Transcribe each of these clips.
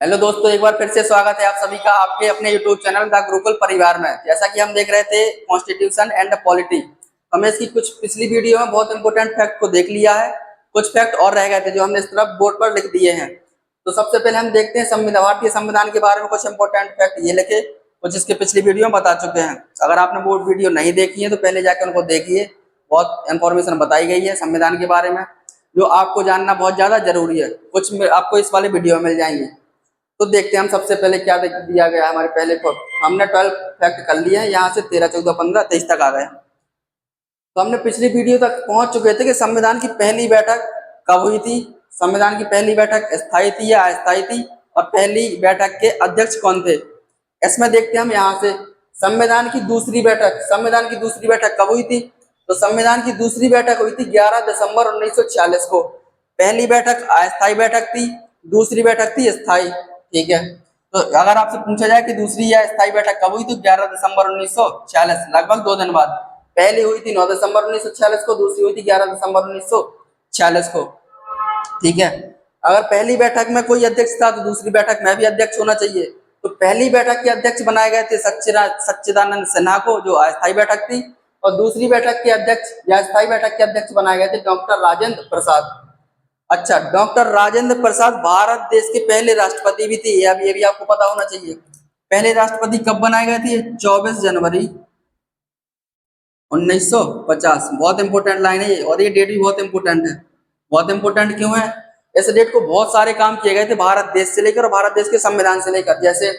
Hello दोस्तों, एक बार फिर से स्वागत है आप सभी का आपके अपने यूट्यूब चैनल द गुरुकुल परिवार में। जैसा कि हम देख रहे थे कॉन्स्टिट्यूशन एंड पॉलिटी, हमने इसकी कुछ पिछली वीडियो में बहुत इंपोर्टेंट फैक्ट को देख लिया है। कुछ फैक्ट और रह गए थे जो हमने इस तरफ बोर्ड पर लिख दिए हैं। तो सबसे पहले हम देखते हैं संविधान, भारतीय संविधान के बारे में कुछ इंपोर्टेंट फैक्ट ये लिखे, कुछ इसके पिछली वीडियो में बता चुके हैं। अगर आपने वो वीडियो नहीं देखी है तो पहले जाकर उनको देखिए, बहुत इंफॉर्मेशन बताई गई है संविधान के बारे में जो आपको जानना बहुत ज्यादा जरूरी है। कुछ आपको इस वाले वीडियो में मिल जाएंगे। तो देखते हैं हम सबसे पहले क्या दिया गया है हमारे पहले को। हमने 12 फैक्ट कर लिए हैं, यहाँ से 13, 14, 15, 23 तक आ गए। तो हमने पिछली वीडियो तक पहुंच चुके थे कि संविधान की पहली बैठक कब हुई थी, संविधान की पहली बैठक स्थायी थी या अस्थायी थी, और पहली बैठक के अध्यक्ष कौन थे। इसमें देखते हैं हम यहाँ से संविधान की दूसरी बैठक, संविधान की दूसरी बैठक कब हुई थी। तो संविधान की दूसरी बैठक हुई थी 11 दिसंबर 1946 को। पहली बैठक अस्थायी बैठक थी, दूसरी बैठक थी स्थायी। ठीक है, तो अगर आपसे पूछा जाए कि दूसरी या स्थायी बैठक कब हुई तो 11 दिसंबर 1946, लगभग 2 दिन बाद। पहली हुई थी 9 दिसंबर 1946 को, दूसरी हुई थी 11 दिसंबर 1946 को। ठीक है, अगर पहली बैठक में कोई अध्यक्ष था तो दूसरी बैठक में भी अध्यक्ष होना चाहिए। तो पहली बैठक के अध्यक्ष बनाए गए थे सच्चिदानंद सिन्हा को, जो अस्थायी बैठक थी, और दूसरी बैठक के अध्यक्ष या स्थायी बैठक के अध्यक्ष बनाए गए थे डॉक्टर राजेंद्र प्रसाद। अच्छा, डॉक्टर राजेंद्र प्रसाद भारत देश के पहले राष्ट्रपति भी थे, ये भी आपको पता होना चाहिए। पहले राष्ट्रपति कब बनाए गए थे? 24 जनवरी 1950। बहुत इंपोर्टेंट लाइन है ये, और ये डेट भी बहुत इंपोर्टेंट है। बहुत इंपोर्टेंट क्यों है? इस डेट को बहुत सारे काम किए गए थे भारत देश से लेकर और भारत देश के संविधान से लेकर। जैसे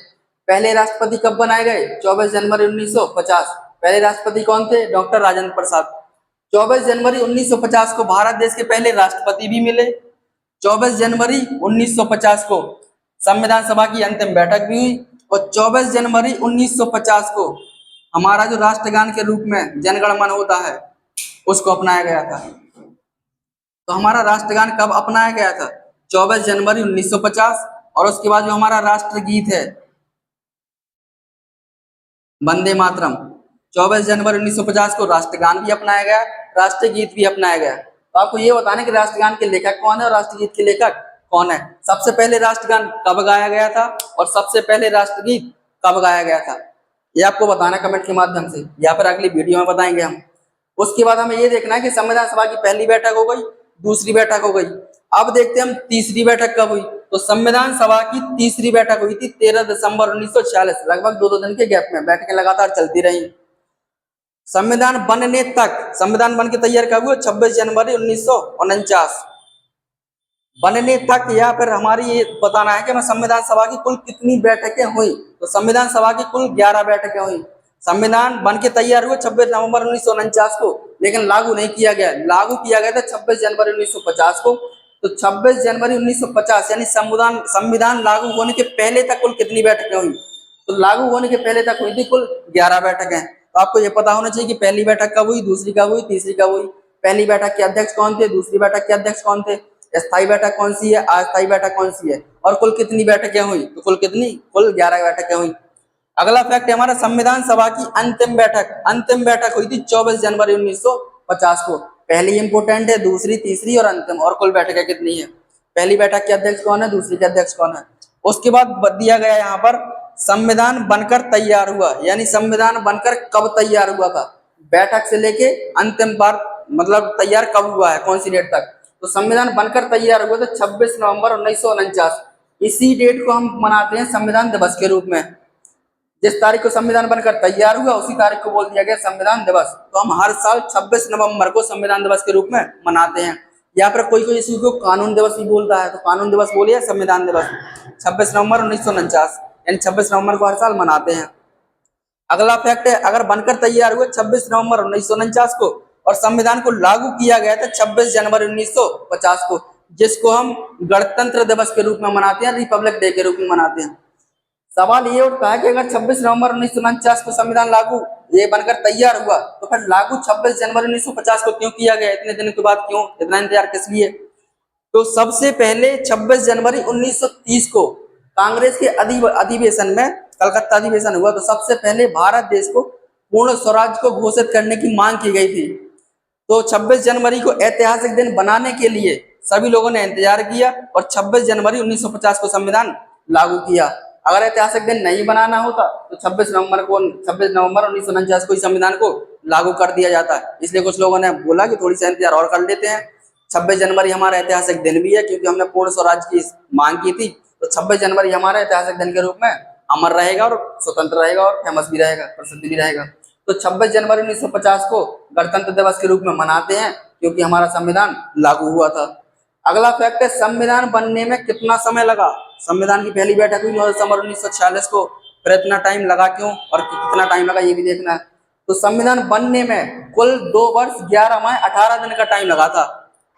पहले राष्ट्रपति कब बनाए गए? 24 जनवरी 1950। पहले राष्ट्रपति कौन थे? डॉक्टर राजेंद्र प्रसाद। 24 जनवरी 1950 को भारत देश के पहले राष्ट्रपति भी मिले। 24 जनवरी 1950 को संविधान सभा की अंतिम बैठक भी हुई, और 24 जनवरी 1950 को हमारा जो राष्ट्रगान के रूप में जनगण मन होता है उसको अपनाया गया था। तो हमारा राष्ट्रगान कब अपनाया गया था? 24 जनवरी 1950। और उसके बाद जो हमारा राष्ट्रगीत है वंदे मातरम, 24 जनवरी 1950 को राष्ट्रगान भी अपनाया गया, राष्ट्रगीत भी अपनाया गया। तो आपको ये बताना कि राष्ट्रगान के लेखक कौन है और राष्ट्रगीत के लेखक कौन है। सबसे पहले राष्ट्रगान कब गाया गया था और सबसे पहले राष्ट्रगीत कब गाया गया था, ये आपको बताना कमेंट के माध्यम से, या फिर अगली वीडियो में बताएंगे हम। उसके बाद हमें ये देखना है कि संविधान सभा की पहली बैठक हो गई, दूसरी बैठक हो गई। अब देखते हैं हम तीसरी बैठक कब हुई। तो संविधान सभा की तीसरी बैठक हुई थी 13 दिसंबर 1946, लगभग 2 दिन के गैप में बैठकें लगातार चलती रही। संविधान बनने तक, संविधान बन के तैयार कब हुआ? 26 जनवरी 1949। बनने तक, या फिर हमारी ये बताना है कि मैं संविधान सभा की कुल कितनी बैठकें हुई। तो संविधान सभा की कुल 11 बैठकें हुई। संविधान बन के तैयार हुआ 26 नवंबर 1949 को, लेकिन लागू नहीं किया गया। लागू किया गया था 26 जनवरी 1950 को। तो 26 जनवरी 1950 यानी संविधान लागू होने के पहले तक कुल कितनी बैठकें हुई? तो लागू होने के पहले तक हुई थी कुल 11 बैठकें। तो आपको ये पता होना चाहिए कि पहली बैठक कब हुई, दूसरी कब हुई, तीसरी कब हुई। पहली बैठक के अध्यक्ष कौन थे, दूसरी बैठक के अध्यक्ष कौन थे, स्थायी बैठक कौन सी है, अस्थायी बैठक कौन सी है, और कुल कितनी बैठकें हुई। तो कुल कितनी? कुल 11 बैठकें हुई। अगला फैक्ट है हमारा संविधान सभा की अंतिम बैठक। अंतिम बैठक हुई थी 24 जनवरी 1950 को। पहली इंपोर्टेंट है, दूसरी, तीसरी और अंतिम। और कुल बैठकें कितनी है? पहली बैठक के अध्यक्ष कौन है, दूसरी के अध्यक्ष कौन है। उसके बाद दिया गया यहाँ पर संविधान बनकर तैयार हुआ, यानी संविधान बनकर कब तैयार हुआ था, बैठक से लेके अंतिम बार मतलब तैयार कब हुआ है, कौन सी डेट तक। तो संविधान बनकर तैयार हुआ था 26 नवंबर 1949। इसी डेट को हम मनाते हैं संविधान दिवस के रूप में। जिस तारीख को संविधान बनकर तैयार हुआ उसी तारीख को बोल दिया गया संविधान दिवस। तो हम हर साल 26 नवंबर को संविधान दिवस के रूप में मनाते हैं। या फिर कोई कोई इसी को कानून दिवस भी बोलता है, तो कानून दिवस बोलिए संविधान दिवस। 26 नवंबर 1949 यानी 26 नवंबर को हर साल मनाते हैं। अगला फैक्ट है, अगर बनकर तैयार हुए 26 नवंबर 1949 को और संविधान को लागू किया गया था 26 जनवरी 1950 को, जिसको हम गणतंत्र दिवस के रूप में मनाते हैं, रिपब्लिक डे के रूप में मनाते हैं। सवाल ये उठता है कि अगर 26 नवंबर 1949 को संविधान लागू ये बनकर तैयार हुआ तो फिर लागू 26 जनवरी 1950 को क्यों किया गया? इतने दिन के बाद क्यों, इतना इंतजार किस लिए? तो सबसे पहले 26 जनवरी 1930 को कांग्रेस के अधिवेशन में, कलकत्ता अधिवेशन हुआ, तो सबसे पहले भारत देश को पूर्ण स्वराज को घोषित करने की मांग की गई थी। तो 26 जनवरी को ऐतिहासिक दिन बनाने के लिए सभी लोगों ने इंतजार किया और 26 जनवरी 1950 को संविधान लागू किया। अगर ऐतिहासिक दिन नहीं बनाना होता तो 26 नवंबर 1949 को ही संविधान को लागू कर दिया जाता। इसलिए कुछ लोगों ने बोला कि थोड़ी सी इंतजार और कर लेते हैं। 26 जनवरी हमारा ऐतिहासिक दिन भी है, क्योंकि हमने पूर्ण स्वराज की मांग की थी। तो 26 जनवरी हमारा ऐतिहासिक दिन के रूप में अमर रहेगा और स्वतंत्र रहेगा और फेमस भी रहेगा, प्रसिद्ध भी रहेगा। तो 26 जनवरी 1950 को गणतंत्र दिवस के रूप में मनाते हैं, क्योंकि हमारा संविधान लागू हुआ था। अगला फैक्ट है, संविधान बनने में कितना समय लगा। संविधान की पहली बैठक हुई 9 दिसंबर 1946 को। फिर इतना टाइम लगा क्यों और कितना टाइम लगा ये भी देखना है। तो संविधान बनने में कुल 2 वर्ष 11 माह 18 दिन का टाइम लगा था,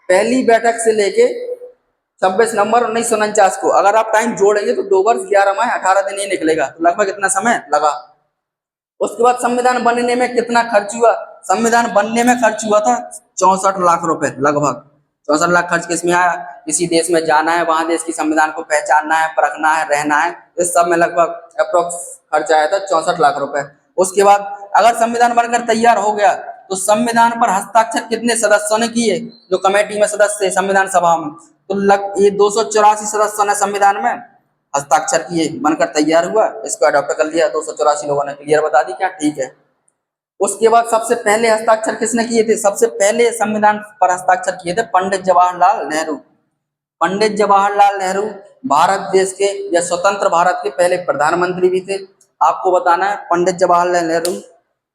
पहली बैठक से लेके 26 नवंबर 1949 को। अगर आप टाइम जोड़ेंगे तो 2 वर्ष 11 माह 18 दिन ही निकलेगा, तो लगभग इतना समय लगा। उसके बाद संविधान बनने में कितना खर्च हुआ। संविधान बनने में खर्च हुआ था 64 लाख रुपए लगभग। 64 लाख खर्च किसमें आया, किसी देश में जाना है, वहां देश की संविधान को पहचानना है, परखना है, रहना है, इस सब में लगभग अप्रोक्स खर्च आया था 64 लाख रुपए। उसके बाद अगर संविधान बनकर तैयार हो गया तो संविधान पर हस्ताक्षर कितने सदस्यों ने किए, जो कमेटी में सदस्य थे संविधान सभा में, तो ये 284 सदस्यों ने संविधान में हस्ताक्षर किए, बनकर तैयार हुआ, इसको अडॉप्ट कर लिया। 284 लोगों ने क्लियर बता दी क्या, ठीक है। उसके बाद सबसे पहले हस्ताक्षर किसने किए थे, सबसे पहले संविधान पर हस्ताक्षर किए थे पंडित जवाहरलाल नेहरू। पंडित जवाहरलाल नेहरू भारत देश के या स्वतंत्र भारत के पहले प्रधानमंत्री भी थे। आपको बताना है पंडित जवाहरलाल नेहरू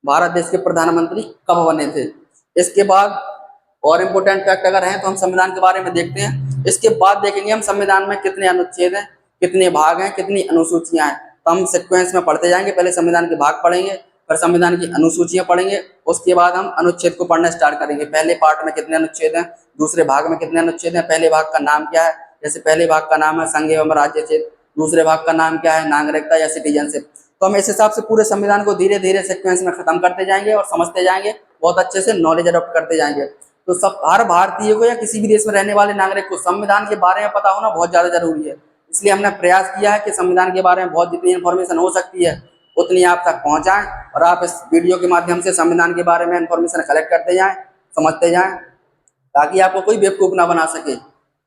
भारत देश के प्रधानमंत्री कब बने थे। इसके बाद और इम्पोर्टेंट फैक्ट अगर हैं तो हम संविधान के बारे में देखते हैं। इसके बाद देखेंगे हम संविधान में कितने अनुच्छेद हैं, कितने भाग हैं, कितनी अनुसूचियां हैं। तो हम सीक्वेंस में पढ़ते जाएंगे, पहले संविधान के भाग पढ़ेंगे, फिर संविधान की अनुसूचियां पढ़ेंगे, उसके बाद हम अनुच्छेद को पढ़ना स्टार्ट करेंगे। पहले पार्ट में कितने अनुच्छेद हैं, दूसरे भाग में कितने अनुच्छेद हैं, पहले भाग का नाम क्या है। जैसे पहले भाग का नाम है संघ एवं राज्यक्षेत्र, दूसरे भाग का नाम क्या है, नागरिकता या सिटीजनशिप। तो हम इस हिसाब से पूरे संविधान को धीरे धीरे सीक्वेंस में खत्म करते जाएंगे और समझते जाएंगे, बहुत अच्छे से नॉलेज अडॉप्ट करते जाएंगे। तो सब हर भारतीय को या किसी भी देश में रहने वाले नागरिक को संविधान के बारे में पता होना बहुत ज्यादा जरूरी है। इसलिए हमने प्रयास किया है कि संविधान के बारे में बहुत जितनी इन्फॉर्मेशन हो सकती है उतनी आप तक पहुंचाएं, और आप इस वीडियो के माध्यम से संविधान के बारे में इन्फॉर्मेशन कलेक्ट करते जाएं, समझते जाएं, ताकि आपको कोई बेवकूफ ना बना सके।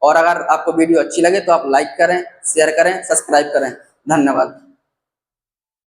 और अगर आपको वीडियो अच्छी लगे तो आप लाइक करें, शेयर करें, सब्सक्राइब करें। धन्यवाद।